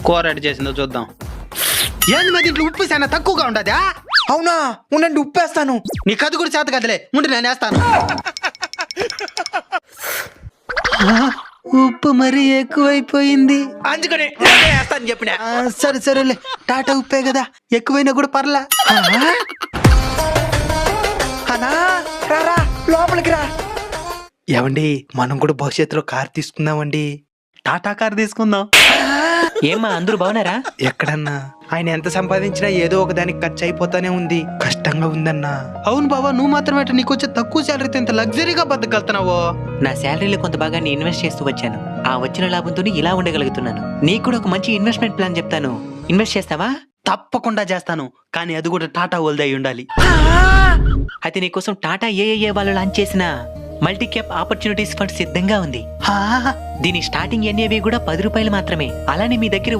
కూర రెడీ చేసిందో చూద్దాం. ఏంది మరి దీంట్లో ఉప్పు చాలా తక్కువగా ఉండదా? అవునా, ఉండండి ఉప్పేస్తాను. నీ కదు కూడా చేత కదలే, ముందు నేను వేస్తాను. ఉప్పు మరీ ఎక్కువైపోయింది. అందుకని నేనే వేస్తాను చెప్పిన. సరే సరేలే, టాటా ఉప్పే కదా, ఎక్కువైనా కూడా పర్లా. అన్నా రారా లోపలికి రా. ఏమండి, మనం కూడా భవిష్యత్తులో కార్ తీసుకుందామండి. టాటా కార్ తీసుకుందాం. ఏమ్మా అందరూ బాగున్నారా? ఎక్కడన్నా ఆయన ఎంత సంపాదించినా ఏదో ఒక దానికి ఖర్చు అయిపోతానే ఉంది. కష్టంగా ఉందన్నా. అవును బాబా, నువ్వు మాత్రమే నీకు వచ్చే తక్కువ శాలరీతో ఇంత లగ్జరీగా బతకగలుగుతున్నావు. నా శాలరీలో కొంత భాగాన్ని ఇన్వెస్ట్ చేస్తూ వచ్చాను. ఆ వచ్చిన లాభంతో ఇలా ఉండగలుగుతున్నాను. నీకు కూడా ఒక మంచి ఇన్వెస్ట్మెంట్ ప్లాన్ చెప్తాను. ఇన్వెస్ట్ చేస్తావా? తప్పకుండా చేస్తాను, కానీ అది కూడా టాటా వాళ్ళదై ఉండాలి. అయితే నీకోసం టాటా ఏఏఏ వాళ్ళు లాంచ్ చేసిన మల్టీ క్యాప్ ఆపర్చునిటీస్ ఫండ్ సిద్ధంగా ఉంది. దీని స్టార్టింగ్ ఎన్ఏవి కూడా 10 రూపాయలు మాత్రమే. అలానే మీ దగ్గర